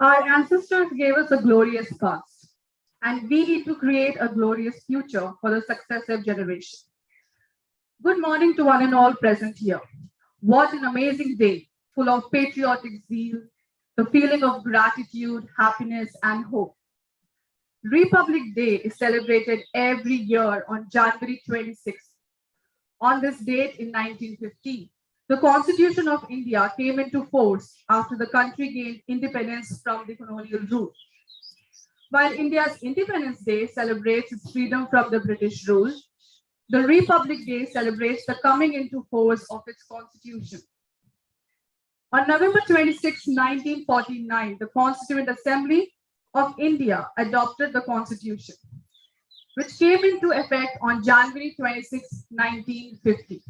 Our ancestors gave us a glorious past, and we need to create a glorious future for the successive generation. Good morning to one and all present here. What an amazing day, full of patriotic zeal, the feeling of gratitude, happiness, and hope. Republic Day is celebrated every year on January 26th. On this date in 1915, the Constitution of India came into force after the country gained independence from the colonial rule. While India's Independence Day celebrates its freedom from the British rule, the Republic Day celebrates the coming into force of its constitution. On November 26, 1949, the Constituent Assembly of India adopted the Constitution, which came into effect on January 26, 1950.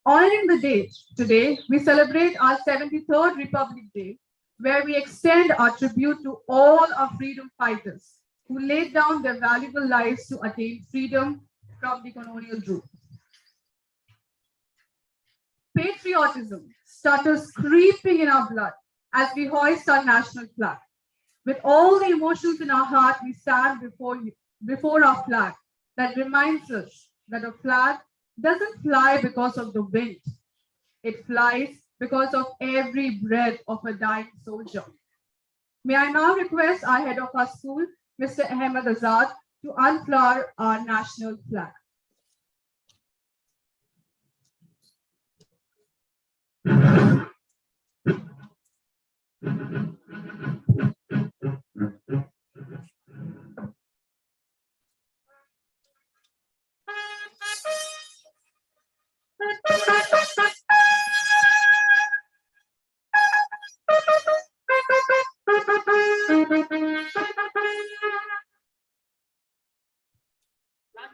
Honoring the date, today we celebrate our 73rd Republic Day, where we extend our tribute to all our freedom fighters who laid down their valuable lives to attain freedom from the colonial rule. Patriotism stutters creeping in our blood as we hoist our national flag. With all the emotions in our heart, we stand before our flag that reminds us that a flag doesn't fly because of the wind. It flies because of every breath of a dying soldier. May I now request our head of our school, Mr. Ahmed Azad, to unflower our national flag.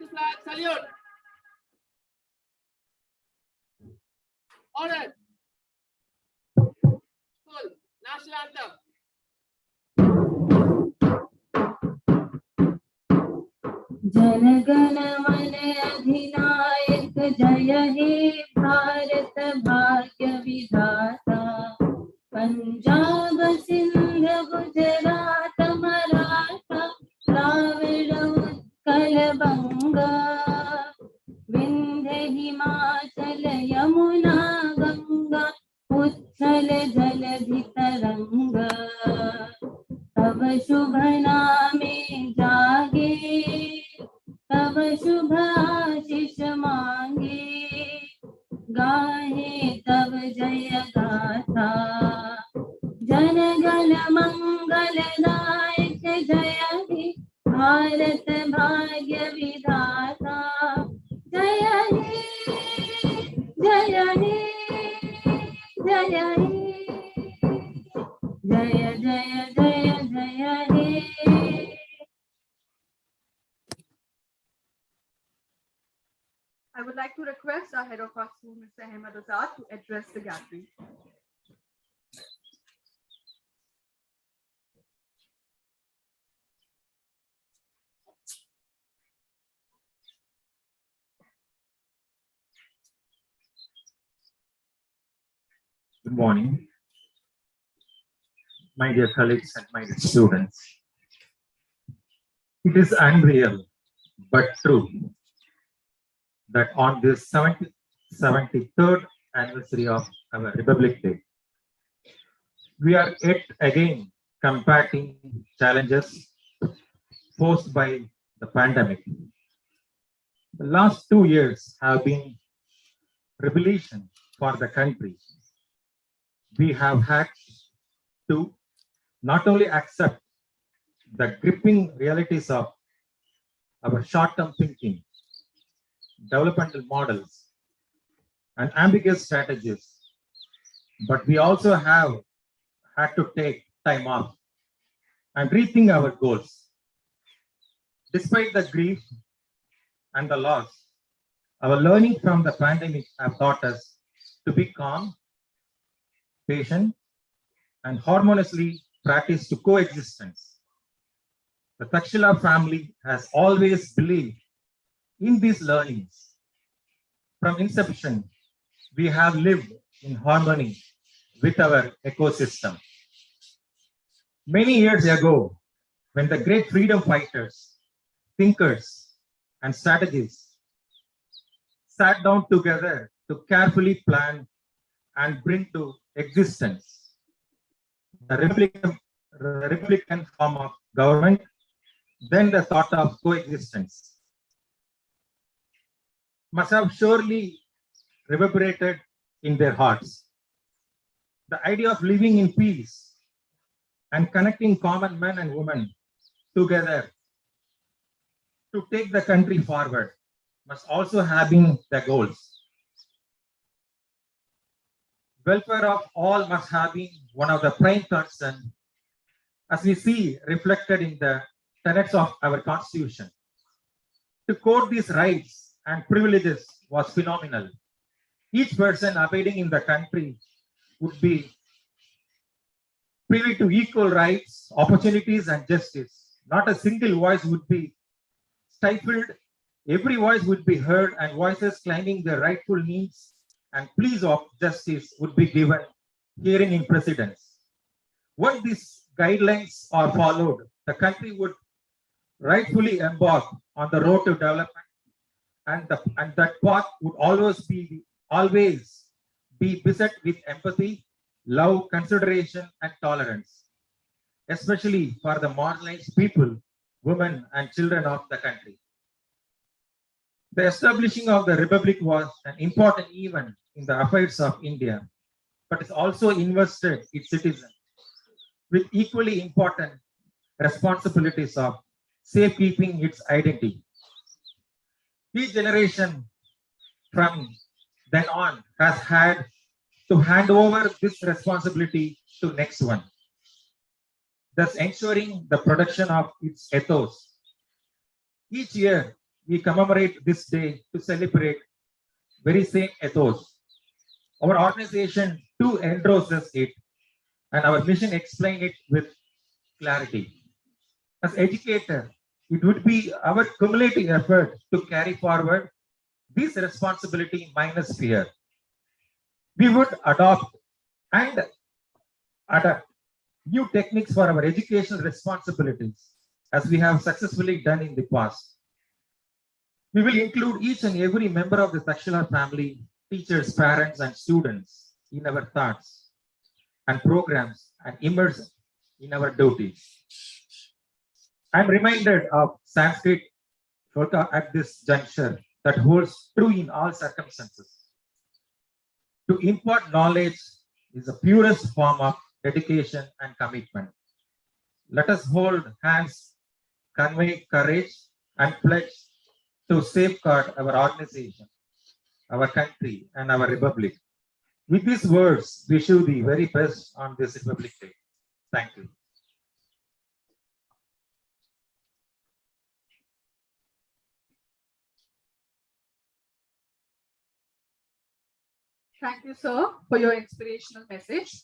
Flag, salute. Order. Full. National anthem. Jana Gana मन अधिनायक जय हे भारत भाग्य विधाता पंजाब सिंध गुजरात मराठा द्राविड़ उत्कल बंगा विंध्य हिमाचल यमुना गंगा उच्छल जलधि तरंगा तब शुभ नामे जागे तब शुभ आशीष मांगे गाहे तब जय गाथा जन गण मंगल दायक जय हे भारत भाग्य विधाता जय हे जय हे जय हे जय जय जय जय हे. I would like to request our head of our school, Mr. Ahmed Azad, to address the gathering. Good morning, my dear colleagues and my dear students. It is unreal but true that on this 73rd anniversary of our Republic Day, we are yet again combating challenges posed by the pandemic. The last 2 years have been revelation for the country. We have had to not only accept the gripping realities of our short-term thinking, developmental models, and ambiguous strategies, but we also have had to take time off and rethink our goals. Despite the grief and the loss, our learning from the pandemic have taught us to be calm, patient, and harmoniously practice to coexistence. The Takshila family has always believed in these learnings From inception, we have lived in harmony with our ecosystem. Many years ago, when the great freedom fighters, thinkers, and strategists sat down together to carefully plan and bring to existence the republican form of government, then the thought of coexistence must have surely reverberated in their hearts. The idea of living in peace and connecting common men and women together to take the country forward must also have been the goals. Welfare of all must have been one of the prime concerns, as we see reflected in the tenets of our constitution. To quote these rights and privileges was phenomenal. Each person abiding in the country would be privy to equal rights, opportunities, and justice. Not a single voice would be stifled. Every voice would be heard, and voices claiming their rightful needs and pleas of justice would be given hearing in precedence. Once these guidelines are followed, the country would rightfully embark on the road to development, and that path would always be beset with empathy, love, consideration, and tolerance, especially for the marginalized people, women, and children of the country. The establishing of the Republic was an important event in the affairs of India, but it also invested its citizens with equally important responsibilities of safekeeping its identity. Each generation from then on has had to hand over this responsibility to next one, thus ensuring the protection of its ethos. Each year, we commemorate this day to celebrate very same ethos. Our organization too endorses it, and our mission explain it with clarity. As educator, it would be our cumulative effort to carry forward this responsibility minus fear. We would adopt and adapt new techniques for our educational responsibilities, as we have successfully done in the past. We will include each and every member of the Takshila family, teachers, parents, and students in our thoughts and programs and immerse in our duties. I'm reminded of Sanskrit shloka at this juncture that holds true in all circumstances. To impart knowledge is the purest form of dedication and commitment. Let us hold hands, convey courage, and pledge to safeguard our organization, our country, and our republic. With these words, wish you the very best on this Republic Day. Thank you. Thank you, sir, for your inspirational message.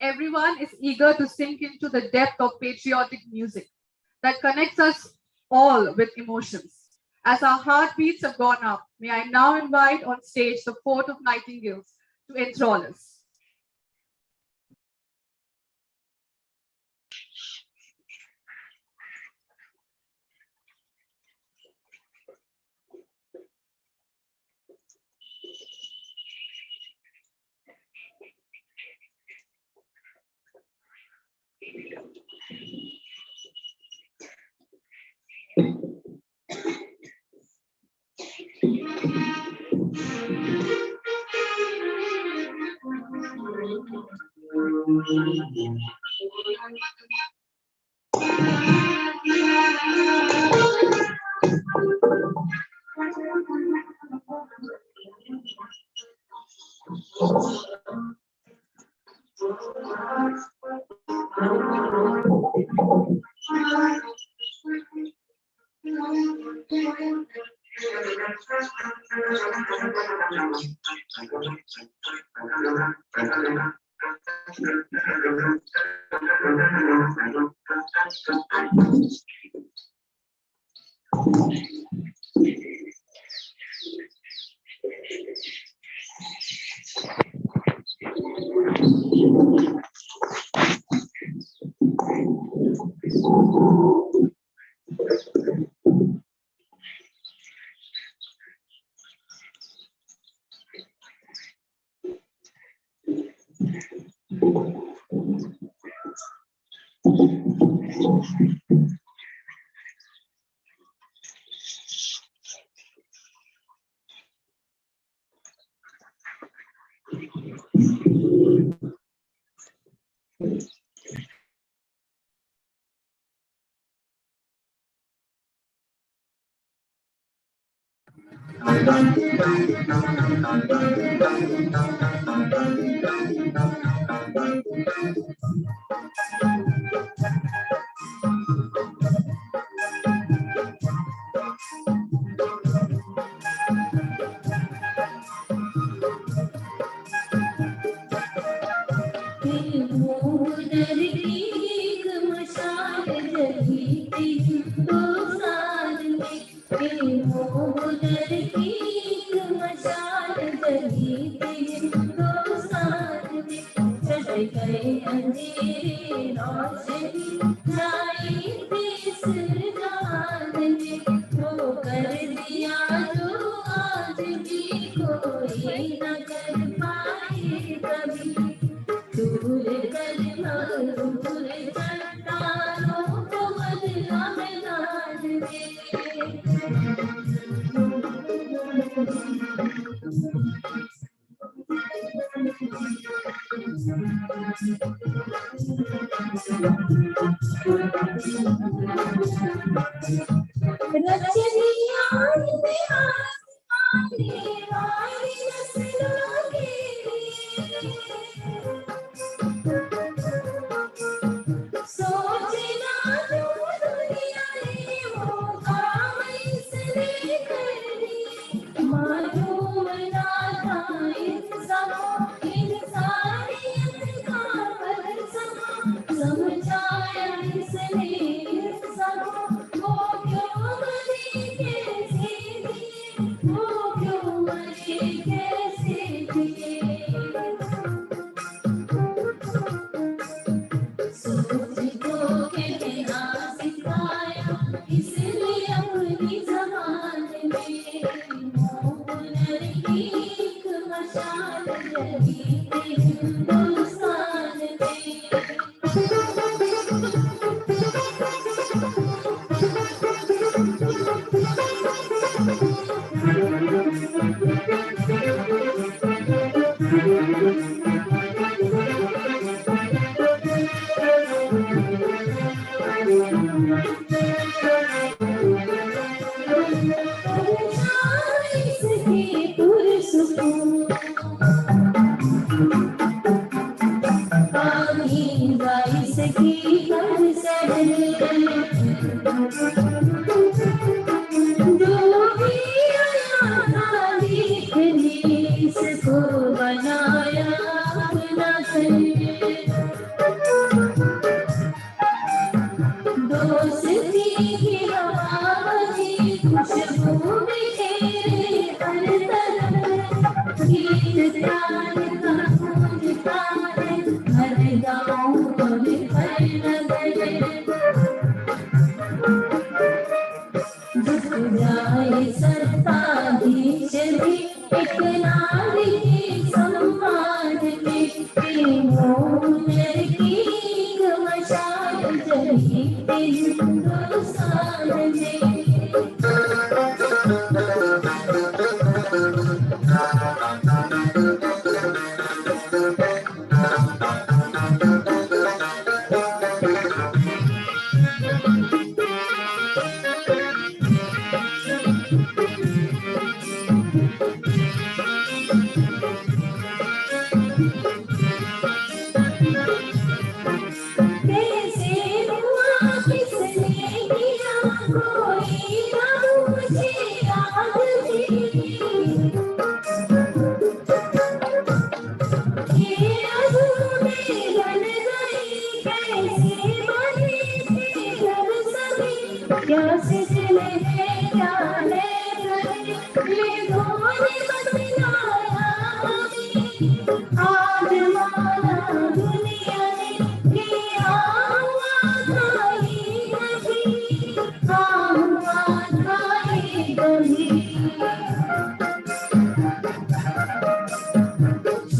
Everyone is eager to sink into the depth of patriotic music that connects us all with emotions. As our heartbeats have gone up, may I now invite on stage the Fort of Nightingales to enthrall us.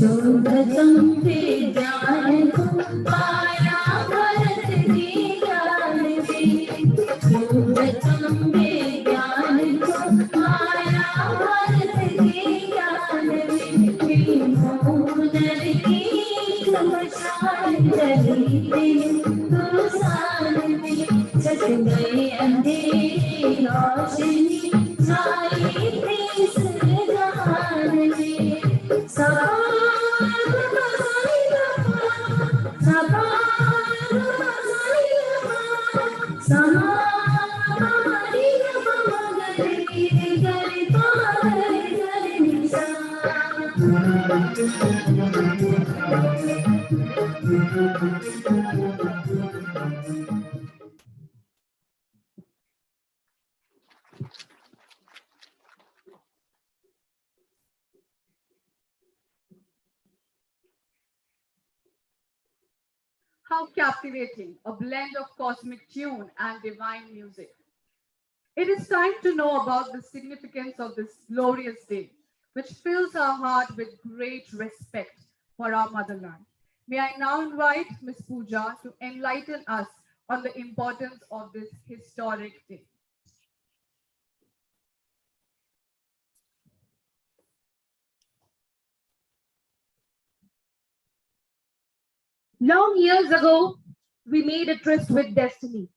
शोधतं विज्ञान को पाया भरत जी ज्ञान दे शोधतं विज्ञान को पाया भरत जी ज्ञान दे मोहनर की कमशान जली हिंदुस्तान में छट गए अंधेरे रोशनी छाई थी जहान में How captivating, a blend of cosmic tune and divine music. It is time to know about the significance of this glorious day, which fills our heart with great respect for our motherland. May I now invite Ms. Pooja to enlighten us on the importance of this historic day. Long years ago, we made a tryst with destiny.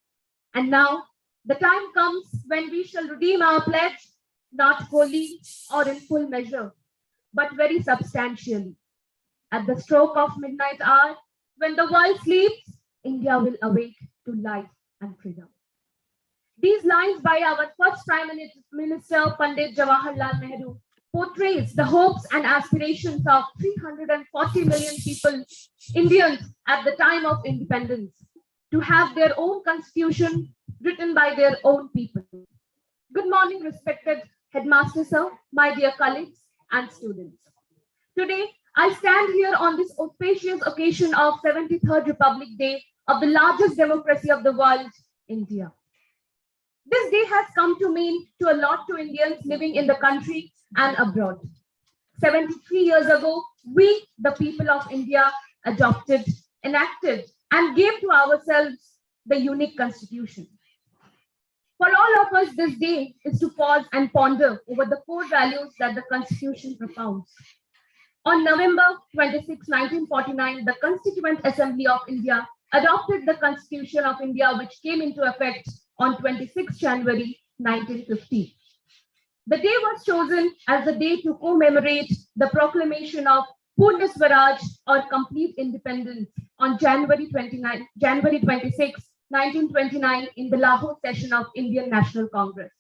And now the time comes when we shall redeem our pledge, not wholly or in full measure, but very substantially. At the stroke of midnight hour, when the world sleeps, India will awake to life and freedom. These lines by our first Prime Minister, Pandit Jawaharlal Nehru, portrays the hopes and aspirations of 340 million people, Indians at the time of independence, to have their own constitution written by their own people. Good morning, respected Headmaster Sir, my dear colleagues and students. Today, I stand here on this auspicious occasion of 73rd Republic Day of the largest democracy of the world, India. This day has come to mean to a lot to Indians living in the country and abroad. 73 years ago, we, the people of India, adopted, enacted, and gave to ourselves the unique constitution. For all of us, this day is to pause and ponder over the core values that the constitution propounds. On November 26, 1949, the Constituent Assembly of India adopted the Constitution of India, which came into effect on 26 January 1950. The day was chosen as the day to commemorate the proclamation of Purna Swaraj or complete independence on January 26, 1929 in the Lahore session of Indian National Congress.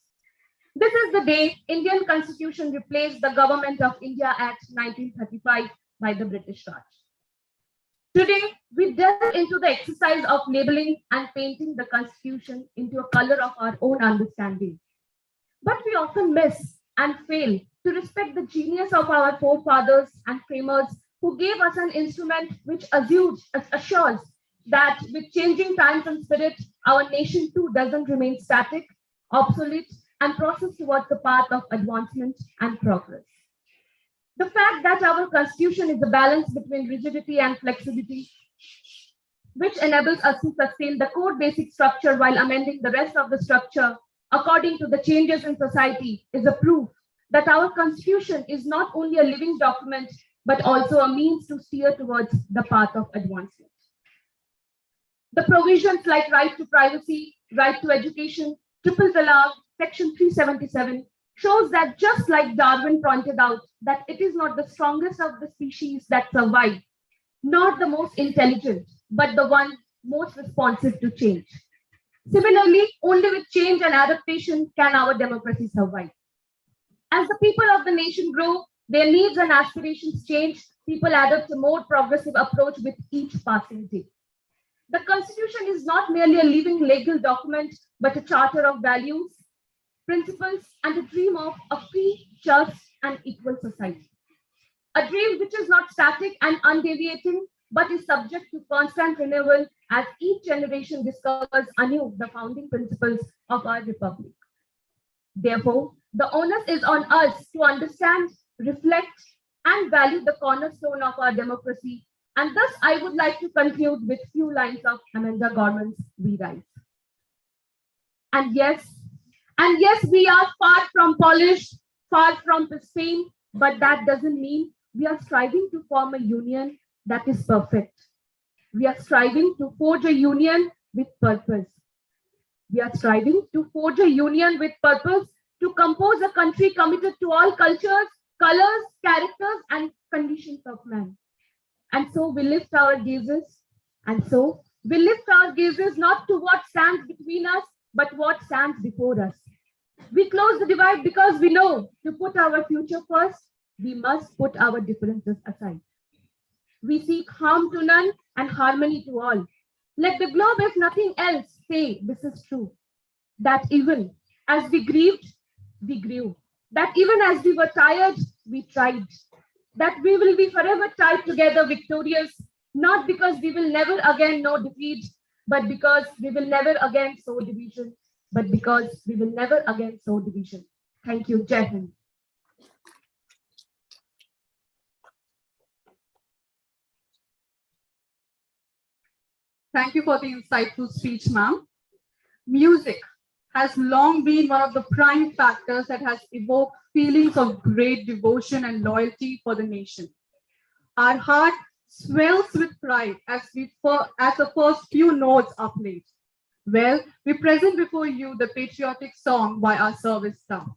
This is the day Indian Constitution replaced the Government of India Act 1935 by the British Raj. Today, we delve into the exercise of labeling and painting the Constitution into a color of our own understanding. But we often miss and fail to respect the genius of our forefathers and framers who gave us an instrument which assures that with changing times and spirit, our nation too doesn't remain static, obsolete, and process towards the path of advancement and progress. The fact that our constitution is a balance between rigidity and flexibility, which enables us to sustain the core basic structure while amending the rest of the structure according to the changes in society, is a proof that our constitution is not only a living document, but also a means to steer towards the path of advancement. The provisions like right to privacy, right to education, triple talaq, section 377 shows that just like Darwin pointed out, that it is not the strongest of the species that survive, not the most intelligent, but the one most responsive to change. Similarly, only with change and adaptation can our democracy survive. As the people of the nation grow, their needs and aspirations change, people adopt a more progressive approach with each passing day. The Constitution is not merely a living legal document, but a charter of values, principles, and a dream of a free, just, and equal society. A dream which is not static and undeviating, but is subject to constant renewal as each generation discovers anew the founding principles of our republic. Therefore, The onus is on us to understand, reflect, and value the cornerstone of our democracy. And thus, I would like to conclude with few lines of Amanda Gorman's We Rise. And yes, we are far from polished, far from pristine, but that doesn't mean we are striving to form a union that is perfect. We are striving to forge a union with purpose. We are striving to forge a union with purpose to compose a country committed to all cultures, colors, characters, and conditions of man. And so we lift our gazes, not to what stands between us, but what stands before us. We close the divide because we know to put our future first, we must put our differences aside. We seek harm to none and harmony to all. Let the globe, if nothing else, say this is true. That even as we grieved, we grew. That even as we were tired, we tried. That we will be forever tied together victorious, not because we will never again know defeat, but because we will never again sow division. Thank you, Jai Hind. Thank you for the insightful speech, ma'am. Music has long been one of the prime factors that has evoked feelings of great devotion and loyalty for the nation. Our heart swells with pride as the first few notes are played. Well, we present before you the patriotic song by our service staff.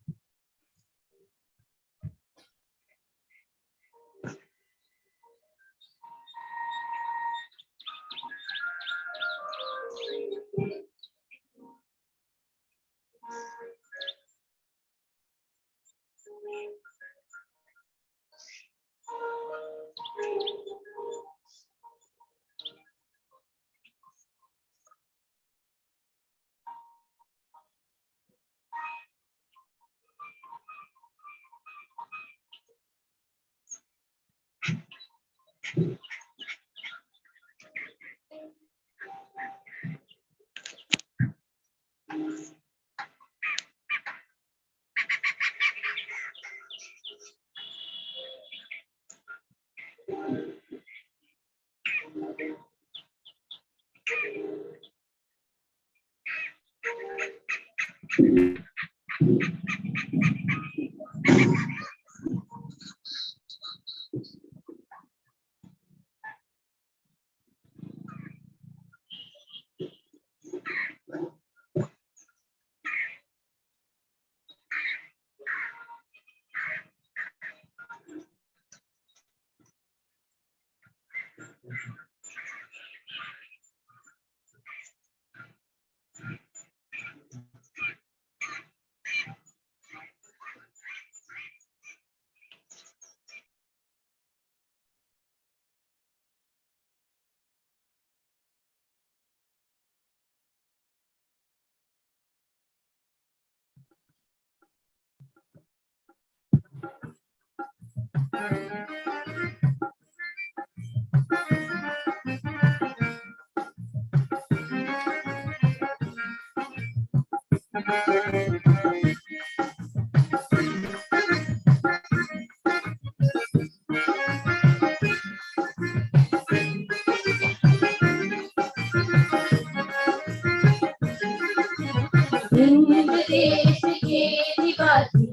Hind देश के निवासी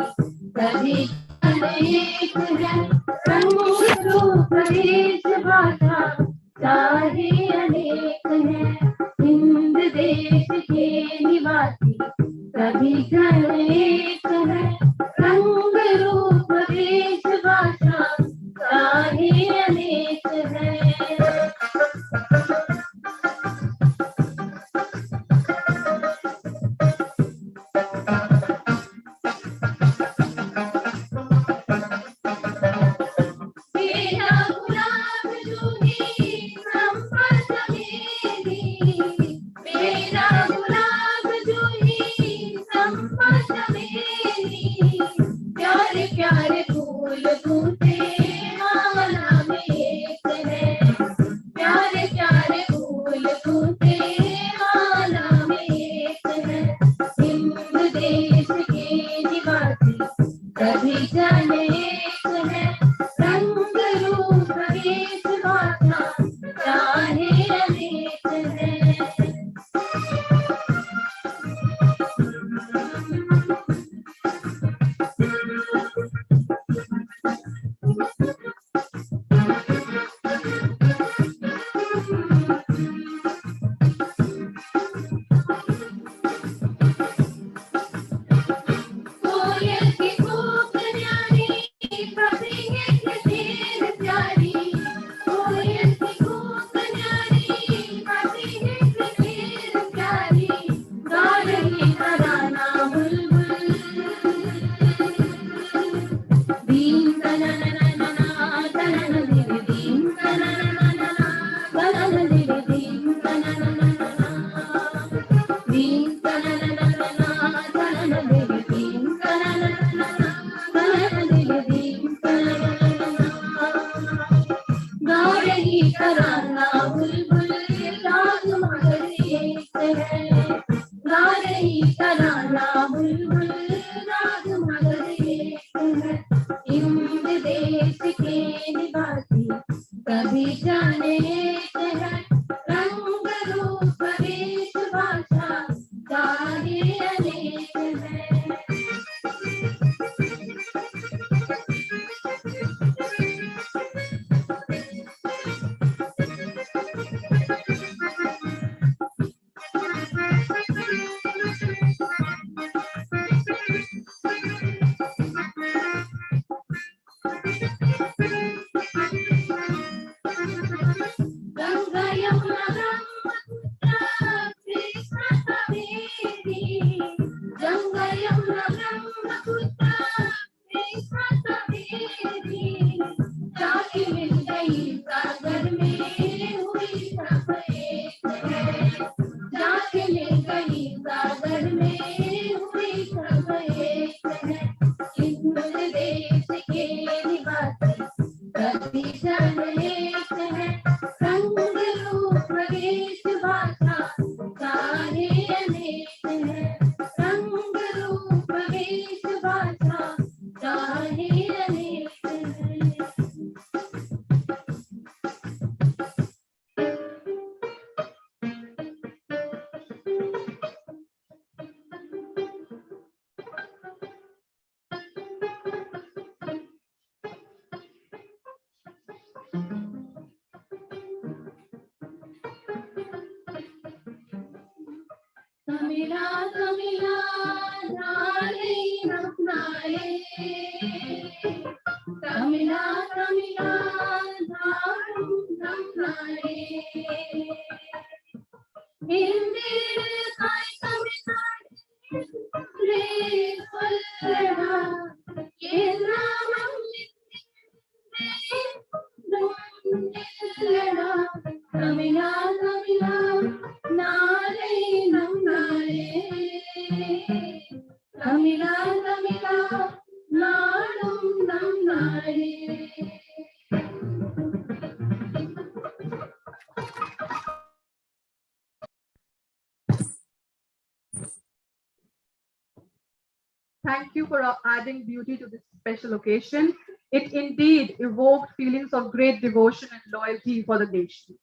सभी अनेक हैं, रंग रूप देश भाषा चाहे अनेक हैं। हिंद देश के निवासी सभी अनेक हैं, रंग रूप देश भाषा चाहे अनेक हैं। हिंद देश के निवासी कभी जाने एक है रंग रूप वेश भाषा चाहे अनेक है कोयल की कूक न्यारी पपीहे की ढेर प्यारी कोयल की कूक न्यारी पपीहे की ढेर प्यारी गा रही तराना बुलबुल दीन तननननना तनन दिल दीन तननननना तनन दिल दीन तननननना दीन तननननना तनन दिल दीन तननननना तनन दिल दीन तननननना गा रही तराना बुलबुल राग मगर एक है गा रही तराना बुलबुल राग मगर एक है हिंद देश के निवासी कभी जाने एक है रंग रूप वेश भाषा चाहे अनेक है गंगा यमुना ब्रह्मपुत्र कृष्ण कावेरी गंगा यमुना ब्रह्मपुत्र कृष्ण कावेरी जाके मिल गई सागर में हुई सब एक है जाके मिल गई सागर में हुई सब एक है हिंद देश के निवासी कभी जाने एक है रंग रूप वेश भाषा चाहे अनेक है रंग रूप वेश भाषा चाहे अनेक है तमिला तमिला नारे नमनाए तमिला तमिला नारू नमनाए हिंदी काय तमिलनाडु रे फलड़ा ये नाम लड़ा तमिला तमिला नारे नमनाए तमिला तमिला नाडुम नमनाए Thank you for adding beauty to this special occasion. It indeed evoked feelings of great devotion and loyalty for the nation.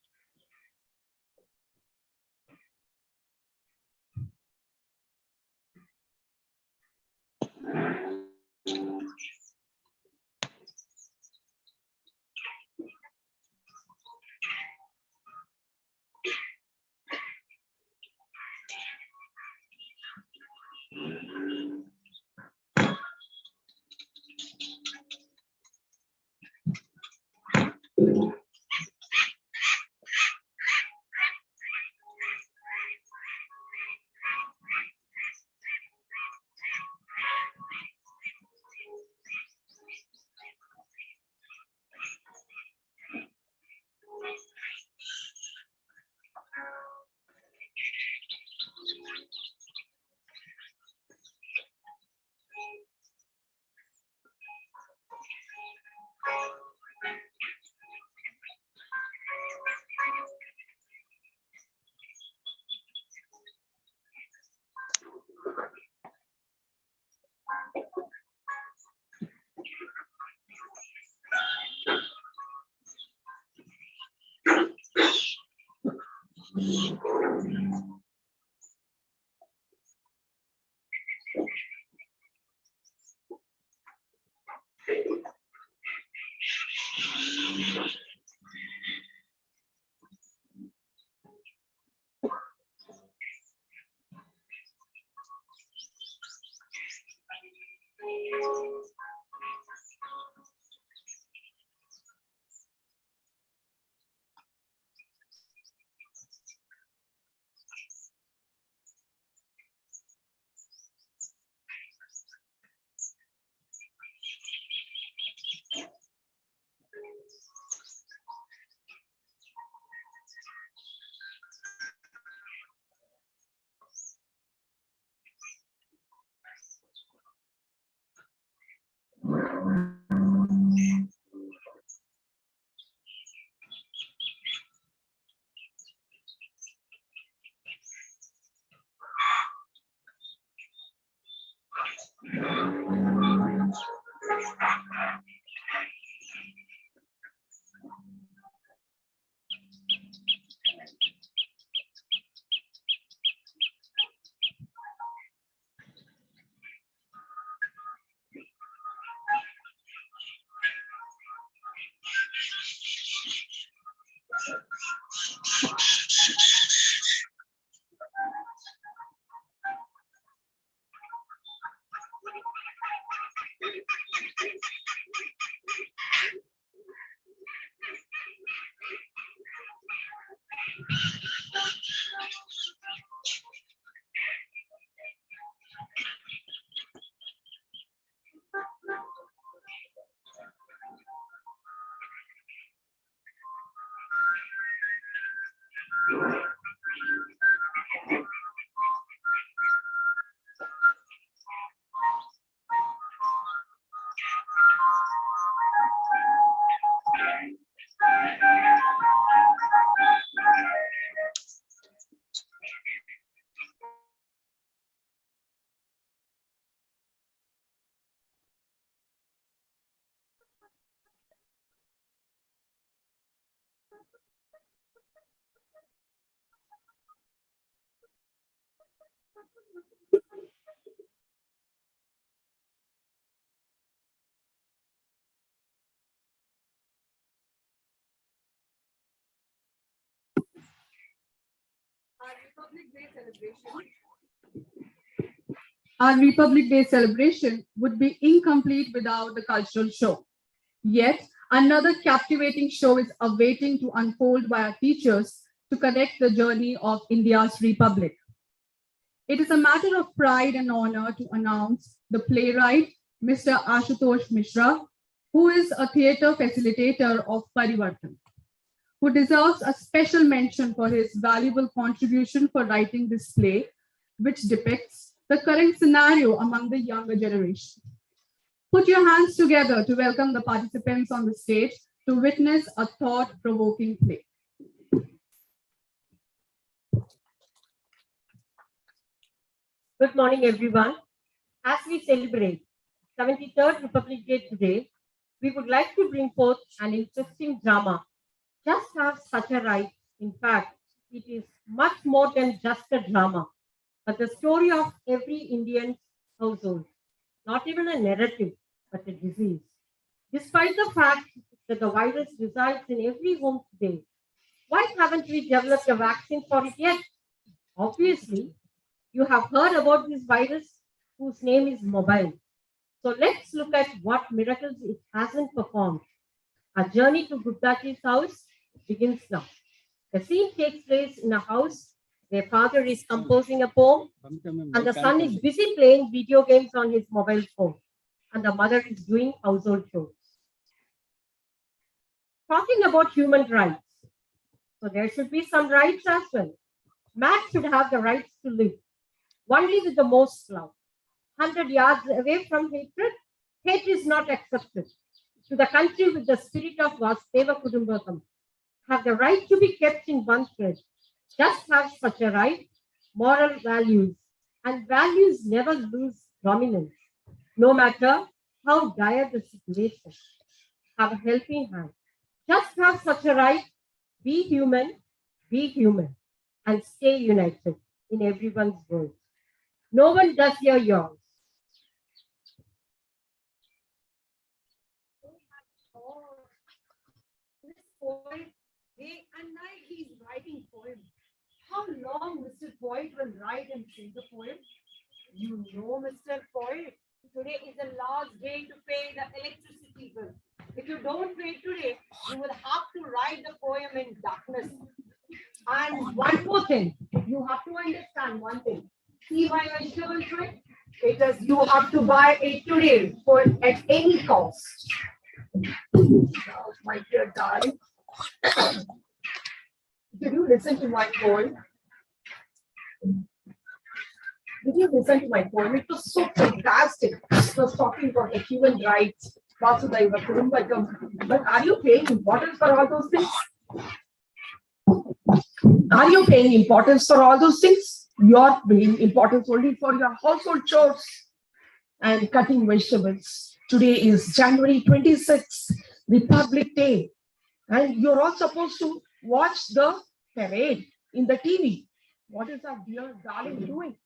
Our Republic Day celebration would be incomplete without the cultural show. Yet, another captivating show is awaiting to unfold by our teachers to connect the journey of India's Republic. It is a matter of pride and honor to announce the playwright, Mr. Ashutosh Mishra, who is a theatre facilitator of Parivartan, who deserves a special mention for his valuable contribution for writing this play, which depicts the current scenario among the younger generation. Put your hands together to welcome the participants on the stage to witness a thought-provoking play. Good morning, everyone. As we celebrate 73rd Republic Day today, we would like to bring forth an interesting drama. Just Have Such a Right. In fact, it is much more than just a drama, but the story of every Indian household. Not even a narrative, but a disease. Despite the fact that the virus resides in every home today, why haven't we developed a vaccine for it yet? Obviously, you have heard about this virus whose name is mobile. So let's look at what miracles it hasn't performed. Our journey to Guptaji's house begins now. The scene takes place in a house. Their father is composing a poem, and the son is busy playing video games on his mobile phone, and the mother is doing household chores. Talking about human rights. So there should be some rights as well. Man should have the rights to live. Only with the most love. 100 yards away from hatred, hate is not accepted. To the country with the spirit of Vasudeva Kudumbakam, have the right to be kept in one thread. Just have such a right, moral values, and values never lose dominance, no matter how dire the situation. Have a helping hand. Just have such a right, be human, be human. and stay united in everyone's world. No one does hear yours. This poet, day and night he's writing poems. How long Mr. Poet will write and sing the poem? You know, Mr. Poet, today is the last day to pay the electricity bill. If you don't pay today, you will have to write the poem in darkness. And one more thing, you have to understand one thing. See my vegetable tray? It is you have to buy it today for at any cost. Oh, my dear darling, did you listen to my poem? Did you listen to my poem? It was so fantastic. It was talking about the human rights, Vasudhaiva Kudumbakam. But are you paying importance for all those things? Are you paying importance for all those things? You're paying importance only for your household chores and cutting vegetables. Today is January 26th, Republic Day. And you're all supposed to watch the parade in the TV. What is our dear darling doing?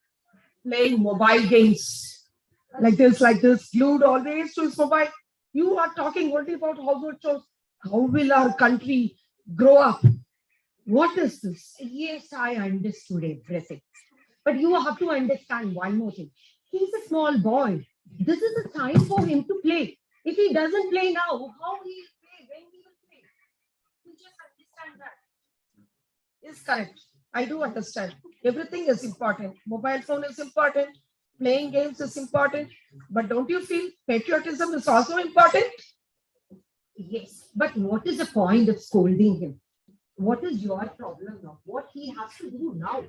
Playing mobile games. Like this, glued always to his mobile. You are talking only about household chores. How will our country grow up? What is this? Yes, I understood everything. But you have to understand one more thing. He's a small boy. This is a time for him to play. If he doesn't play now, how he will play? When he will play? You just understand that. Is correct. I do understand. Everything is important. Mobile phone is important. Playing games is important. But don't you feel patriotism is also important? Yes, but what is the point of scolding him? What is your problem now? What he has to do now?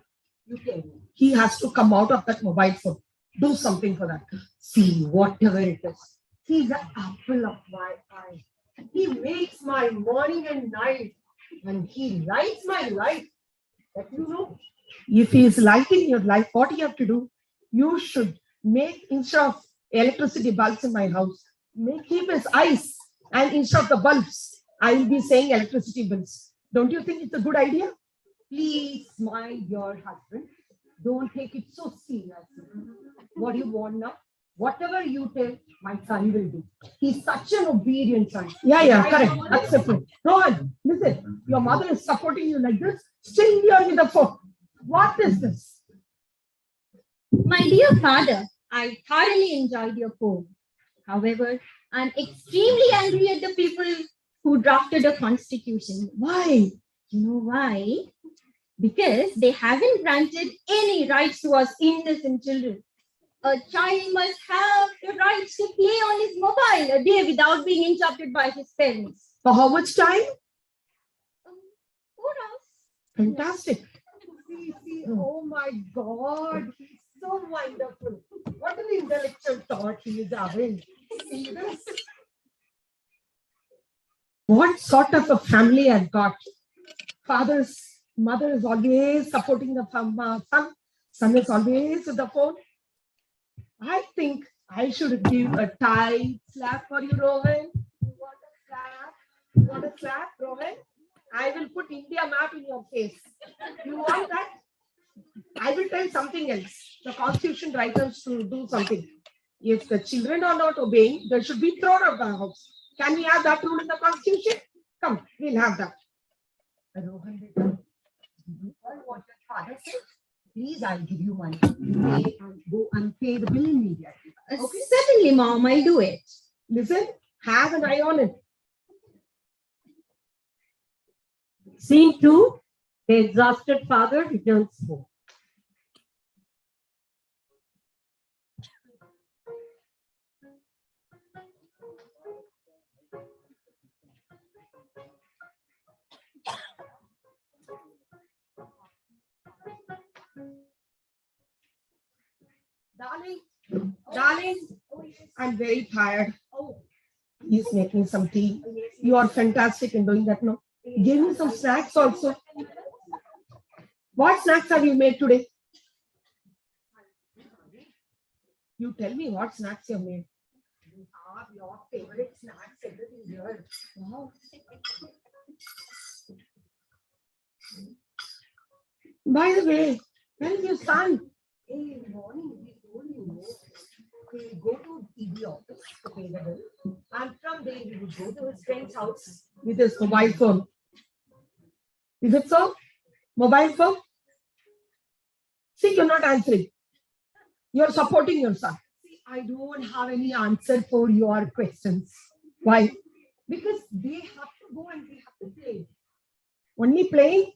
You tell me. He has to come out of that mobile phone. Do something for that. See, whatever it is, he's the apple of my eye. He makes my morning and night, and he lights my life. That you know. If he is lighting your life, what you have to do? You should make, instead of electricity bulbs in my house, keep his eyes, and instead of the bulbs, I will be saying electricity bills. Don't you think it's a good idea? Please, my dear husband, don't take it so seriously. What do you want now? Whatever you tell, my son will do. He's such an obedient son. Yeah, correct. Accepted. Rohan, listen, your mother is supporting you like this. Still here with the phone. What is this? My dear father, I thoroughly enjoyed your poem. However, I'm extremely angry at the people who drafted the constitution. Why? You know why? Because they haven't granted any rights to us innocent children. A child must have the rights to play on his mobile a day without being interrupted by his parents. For how much time? 4 hours. Fantastic. See, oh my God, he's so wonderful. What an intellectual thought he is having. See this? What sort of a family I've got? Mother is always supporting the son. Son is always with the phone. I think I should give a tight slap for you, Rohan. You want a slap? You want a slap, Rohan? I will put India map in your face. You want that? I will tell something else. The constitution writers to do something. If the children are not obeying, they should be thrown out of the house. Can we have that rule in the constitution? Come, we'll have that. Rohan, you all what your father says? Please, I'll give you money. Pay and go and pay the bill immediately. Okay. Certainly, Mom, I'll do it. Listen, have an eye on it. Scene 2, the exhausted father returns home. Darling, I'm very tired. He's making some tea. You are fantastic in doing that now. Give me some snacks also. What snacks have you made today? You tell me what snacks you have made. You have your favorite snacks, everything here. Wow. By the way, where is your son? Hey, morning, we told you. He will go to EB office to pay the bill. And from there, he will go to his friend's house. With his mobile phone. Is it so? Mobile phone? See, you're not answering. You're supporting your son. See, I don't have any answer for your questions. Why? Because they have to go and they have to play. Only playing?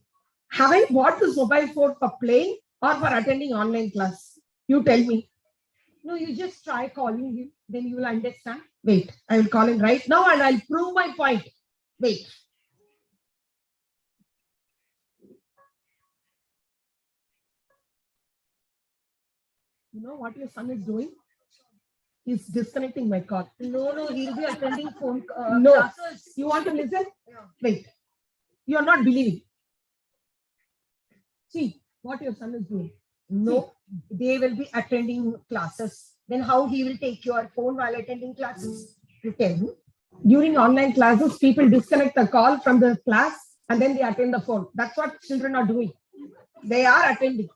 Haven't bought this mobile phone for playing or for attending online class? You tell me. No, you just try calling him, then you will understand. Wait, I will call him right now and I'll prove my point. Wait. You know what your son is doing? He's disconnecting my call. No, he'll be attending phone No. classes. You want to listen? Yeah. Wait. You are not believing. See what your son is doing. No, they will be attending classes. Then how he will take your phone while attending classes? You tell me. During online classes, people disconnect the call from the class and then they attend the phone. That's what children are doing. They are attending.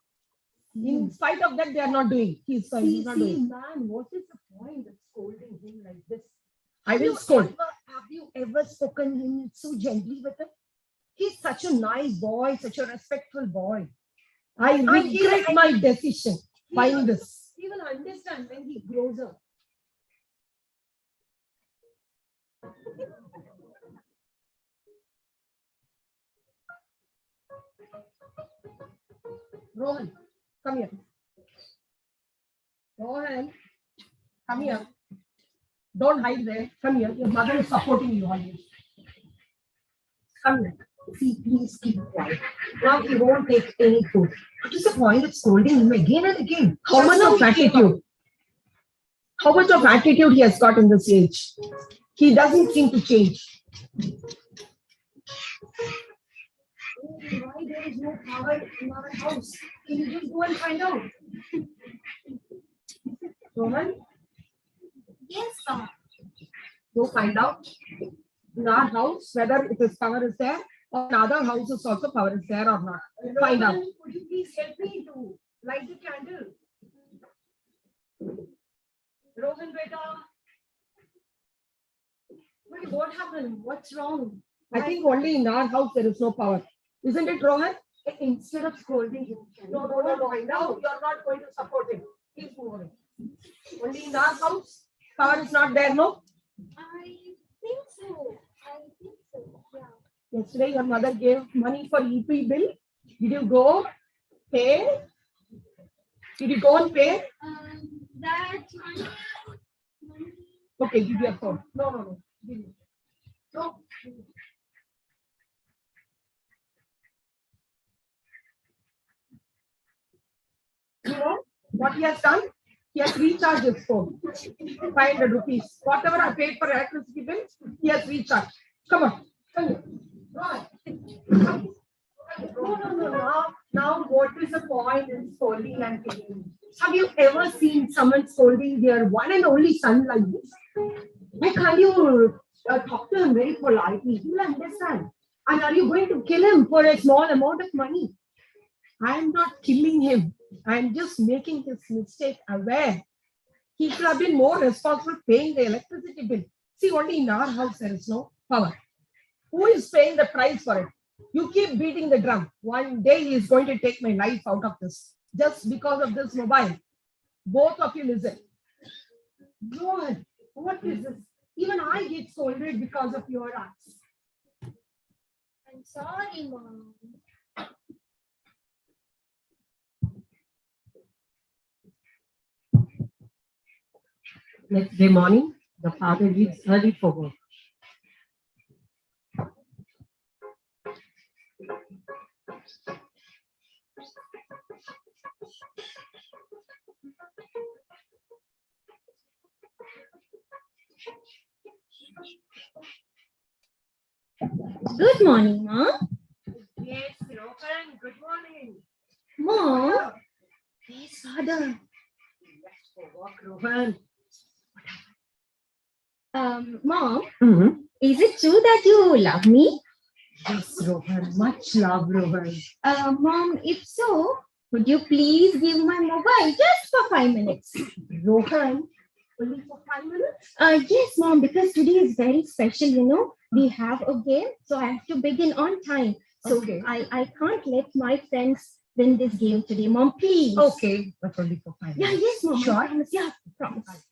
In spite of that, they are not doing. He's not doing. Man, what is the point of scolding him like this? I will scold. Have you ever spoken him so gently with him? He's such a nice boy, such a respectful boy. I regret my decision buying this. He will understand when he grows up. Rohan, come here. Rohan, come here. Don't hide there. Come here. Your mother is supporting you always. Come here. See, please keep quiet. Now he won't take any food. What is the point of scolding him again and again? How much of attitude? How much of attitude he has got in this age? He doesn't seem to change. Why there is no power in our house? Can you just go and find out? Roman? Yes, sir. Go find out in our house whether it is power is there or in other houses also power is there or not. Find out. Could you please help me to light the candle? Rohan, beta. What happened? What's wrong? I think only in our house there is no power. Isn't it, Rohan? Instead of scolding him. No. Now you are not going to support him. Please move away. Only in our house, power is not there, no? I think so. Yeah. Yesterday your mother gave money for EP bill. Did you go pay? Did you go and pay? That Okay, give your phone. No. Give me. No. You know what he has done? He has recharged his phone. 500 rupees. Whatever I paid for electricity bill, he has recharged. Come on. Come here. Right. No. Now, what is the point in scolding and kicking? Have you ever seen someone scolding their one and only son like this? Why can't you talk to him very politely? He will understand. And are you going to kill him for a small amount of money? I am not killing him. I am just making his mistake aware. He should have been more responsible paying the electricity bill. See, only in our house there is no power. Who is paying the price for it? You keep beating the drum. One day he is going to take my life out of this. Just because of this mobile. Both of you listen. God, what is this? Even I get scolded because of your acts. I'm sorry, Mom. Next day morning, the father leaves early for work. Good morning, Mom. Yes, Rohan, good morning. Mom, where's Father? For work, Rohan. Mom, Mm-hmm. is it true that you love me? Yes, Rohan. Much love, Rohan. Mom, if so, could you please give my mobile just for 5 minutes? Rohan, only for 5 minutes? Yes, Mom, because today is very special, you know. We have a game, so I have to begin on time. So Okay. I can't let my friends win this game today. Mom, please. Okay, but only for 5 Yeah, minutes. yes, Mom. I Sure. promise. Yeah, promise.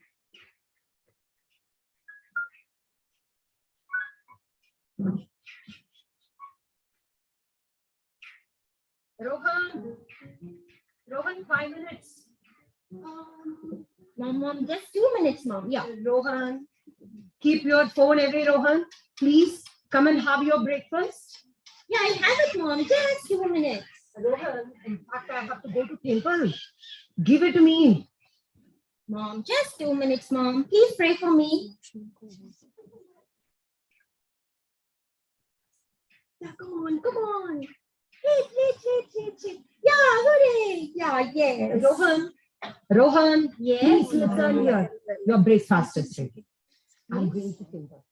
Rohan, Rohan, 5 minutes. Mom, just 2 minutes, Mom. Yeah. Rohan, keep your phone away, Rohan. Please come and have your breakfast. Yeah, I have it, Mom. Just 2 minutes. Rohan, in fact, I have to go to temple. Give it to me. Mom, just 2 minutes, Mom. Please pray for me. Yeah, come on, come on. Hit. Yeah, hooray. Yeah, yes. Rohan, Yes. please listen here. Your breakfast is ready. I'm going to temple.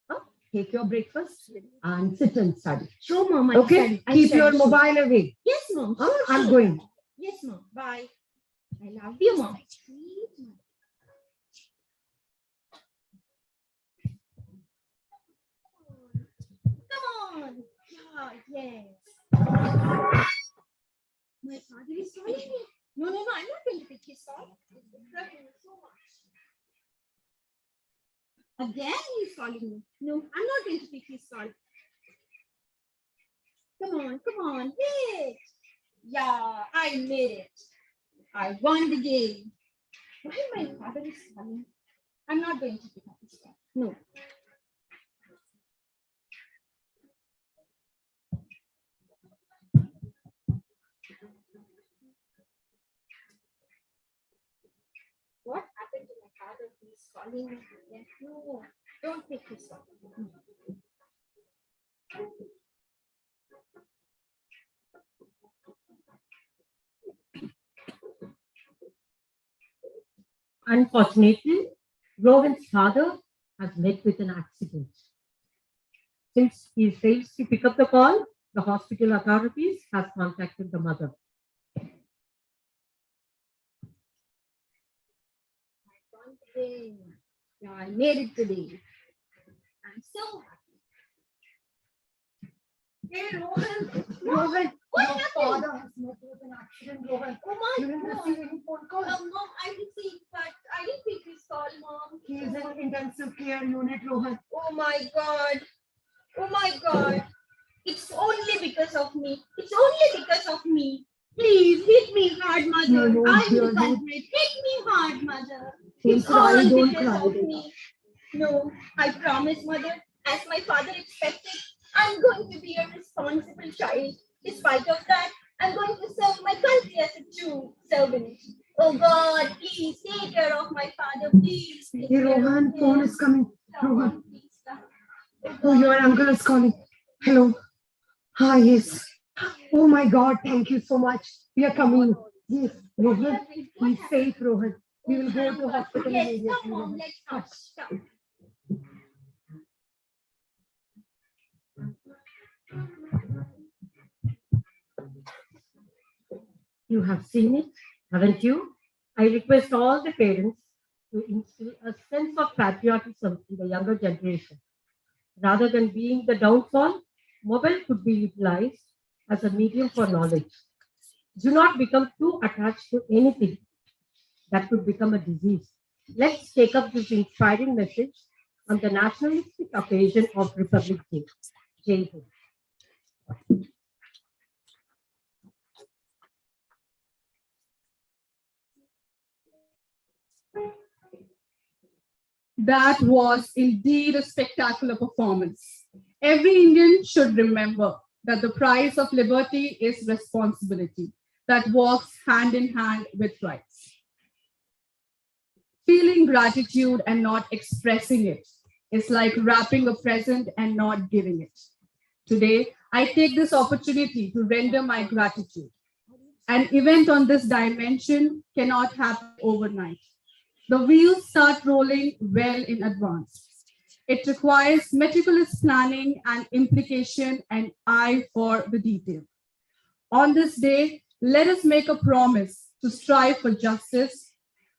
Huh? Take your breakfast and sit and study. Sure, Mom. I Okay? study. I Keep study, your sure. mobile away. Yes, Mom. Huh? Sure, I'm sure. going. Yes, Mom. Bye. I love you, Mom. Come on. Yeah, yes. My father is calling me. No, I'm not going to pick his call. It's disturbing me so much. Again, he's calling me. No, I'm not going to pick his call. Come on. Hit. Yeah, I made it. I won the game. Why my father is calling? I'm not going to pick up his call. No. What happened to my father? He's calling me again. No, don't pick his call. Unfortunately, Rohan's father has met with an accident. Since he fails to pick up the call, the hospital authorities have contacted the mother. Won the game. Yeah, I made it today. I'm so happy. Hey, Rohan. What Your happened? father has met with an accident, Rohan. Oh my You didn't God. receive any phone call. Mom, I received, but I didn't pick his call, Mom. He is in intensive care unit, Rohan. Oh my God. Oh my God. It's only because of me. It's only because of me. Please hit me hard, Mother. No, I'm dear, the culprit. Hit me hard, Mother. Don't It's cry, all don't because cry. of me. No, I promise, Mother, as my father expected, I'm going to be a responsible child. Despite of that, I'm going to serve my country as a true servant. Oh God, please take care of my father, please. Take Hey, care of Rohan, him. phone is coming. Come Rohan. on, please, come. Oh, your uncle is calling. Hello. Hi, yes. Oh my God, thank you so much. We are coming. Yes, Rohan, be safe, Rohan. We will go to hospital Yes, immediately. come on, Rohan. let's go. Come. You have seen it, haven't you? I request all the parents to instill a sense of patriotism in the younger generation. Rather than being the downfall, mobile could be utilized as a medium for knowledge. Do not become too attached to anything that could become a disease. Let's take up this inspiring message on the nationalistic occasion of Republic Day. Jai Hind. That was indeed a spectacular performance. Every Indian should remember that the price of liberty is responsibility that walks hand in hand with rights. Feeling gratitude and not expressing it is like wrapping a present and not giving it. Today, I take this opportunity to render my gratitude. An event on this dimension cannot happen overnight. The wheels start rolling well in advance. It requires meticulous planning and implication and eye for the detail. On this day, let us make a promise to strive for justice,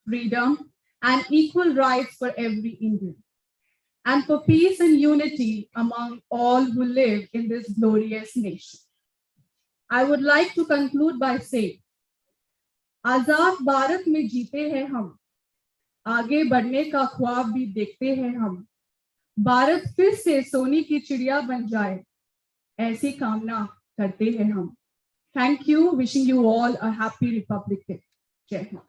freedom, and equal rights for every Indian, and for peace and unity among all who live in this glorious nation. I would like to conclude by saying, आजाद भारत में जीते हैं हम, आगे बढ़ने का ख्वाब भी देखते हैं हम, भारत फिर से सोने की चिड़िया बन जाए, ऐसी कामना करते हैं हम. Thank you. Wishing you all a happy Republic Day. Jai Hind.